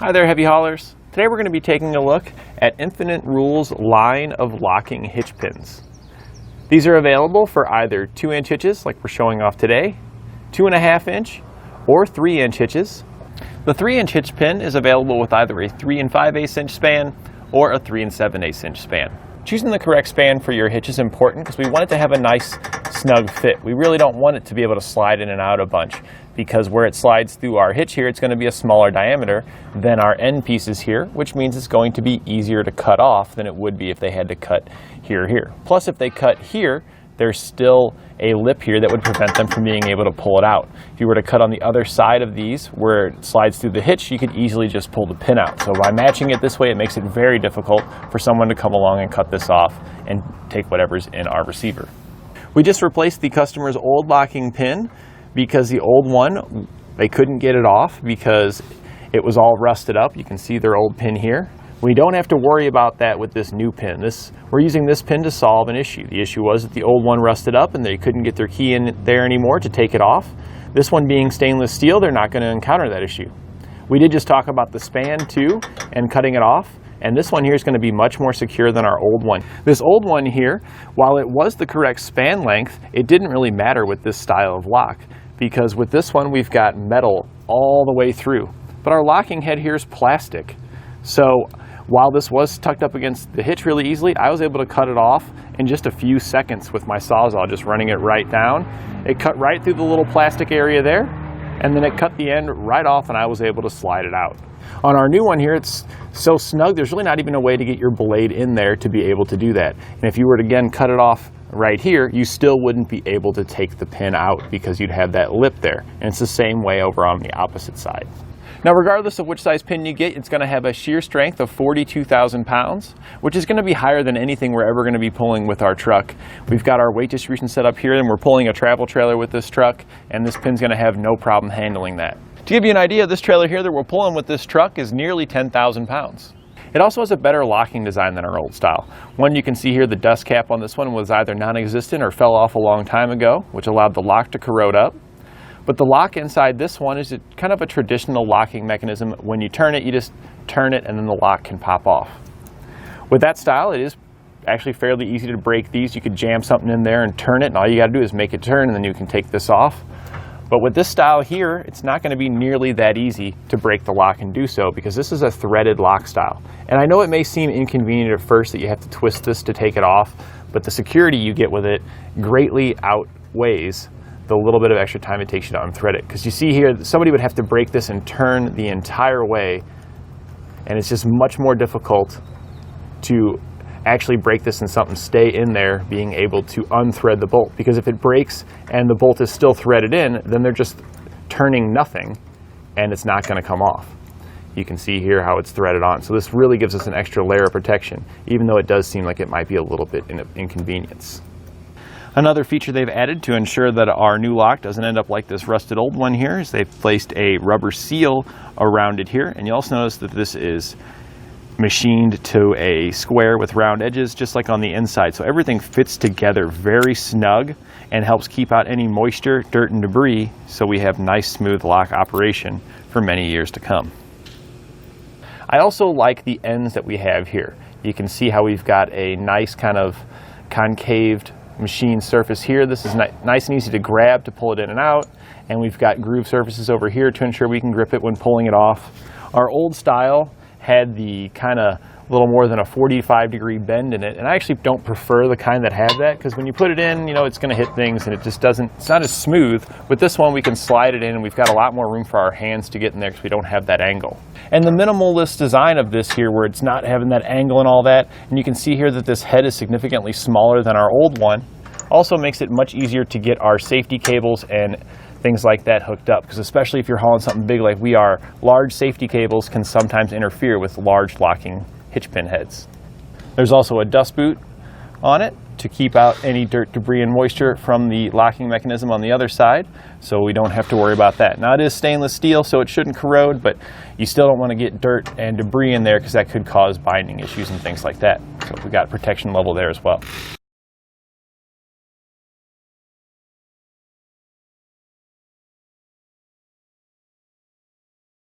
Hi there, heavy haulers. Today we're going to be taking a look at InfiniteRule's line of locking hitch pins. These are available for either 2-inch hitches like we're showing off today, 2.5-inch, or 3-inch hitches. The 3-inch hitch pin is available with either a 3 5/8" span or a 3 7/8" span. Choosing the correct span for your hitch is important because we want it to have a nice snug fit. We really don't want it to be able to slide in and out a bunch, because where it slides through our hitch here, it's going to be a smaller diameter than our end pieces here, which means it's going to be easier to cut off than it would be if they had to cut here or here. Plus, if they cut here, there's still a lip here that would prevent them from being able to pull it out. If you were to cut on the other side of these where it slides through the hitch, you could easily just pull the pin out. So by matching it this way, it makes it very difficult for someone to come along and cut this off and take whatever's in our receiver. We just replaced the customer's old locking pin because the old one, they couldn't get it off because it was all rusted up. You can see their old pin here. We don't have to worry about that with this new pin. We're using this pin to solve an issue. The issue was that the old one rusted up and they couldn't get their key in there anymore to take it off. This one being stainless steel, they're not going to encounter that issue. We did just talk about the span too and cutting it off. And this one here is going to be much more secure than our old one. This old one here, while it was the correct span length, it didn't really matter with this style of lock, because with this one we've got metal all the way through. But our locking head here is plastic. So while this was tucked up against the hitch really easily, I was able to cut it off in just a few seconds with my Sawzall, just running it right down. It cut right through the little plastic area there, and then it cut the end right off and I was able to slide it out. On our new one here, it's so snug, there's really not even a way to get your blade in there to be able to do that. And if you were to again cut it off right here, you still wouldn't be able to take the pin out because you'd have that lip there. And it's the same way over on the opposite side. Now, regardless of which size pin you get, it's going to have a shear strength of 42,000 pounds, which is going to be higher than anything we're ever going to be pulling with our truck. We've got our weight distribution set up here, and we're pulling a travel trailer with this truck, and this pin's going to have no problem handling that. To give you an idea, this trailer here that we're pulling with this truck is nearly 10,000 pounds. It also has a better locking design than our old style. One, you can see here the dust cap on this one was either non-existent or fell off a long time ago, which allowed the lock to corrode up. But the lock inside this one is kind of a traditional locking mechanism. When you turn it, you just turn it and then the lock can pop off. With that style, it is actually fairly easy to break these. You could jam something in there and turn it, and all you got to do is make it turn and then you can take this off. But with this style here, it's not going to be nearly that easy to break the lock and do so, because this is a threaded lock style. And I know it may seem inconvenient at first that you have to twist this to take it off, but the security you get with it greatly outweighs the little bit of extra time it takes you to unthread it. Because you see here, somebody would have to break this and turn the entire way, and it's just much more difficult to actually break this and something stay in there being able to unthread the bolt. Because if it breaks and the bolt is still threaded in, then they're just turning nothing and it's not going to come off. You can see here how it's threaded on. So this really gives us an extra layer of protection, even though it does seem like it might be a little bit of inconvenience. Another feature they've added to ensure that our new lock doesn't end up like this rusted old one here is they've placed a rubber seal around it here. And you also notice that this is machined to a square with round edges, just like on the inside. So everything fits together very snug and helps keep out any moisture, dirt, and debris, so we have nice smooth lock operation for many years to come. I also like the ends that we have here. You can see how we've got a nice kind of concaved machine surface here. This is nice and easy to grab to pull it in and out, and we've got groove surfaces over here to ensure we can grip it when pulling it off. Our old style had the kind of little more than a 45-degree bend in it, and I actually don't prefer the kind that have that, because when you put it in, you know, it's going to hit things and it's not as smooth. With this one, we can slide it in and we've got a lot more room for our hands to get in there because we don't have that angle. And the minimalist design of this here, where it's not having that angle and all that, and you can see here that this head is significantly smaller than our old one, also makes it much easier to get our safety cables and things like that hooked up, because especially if you're hauling something big like we are, large safety cables can sometimes interfere with large locking hitch pin heads. There's also a dust boot on it to keep out any dirt, debris, and moisture from the locking mechanism on the other side, so we don't have to worry about that. Now, it is stainless steel, so it shouldn't corrode, but you still don't want to get dirt and debris in there because that could cause binding issues and things like that. So we got protection level there as well.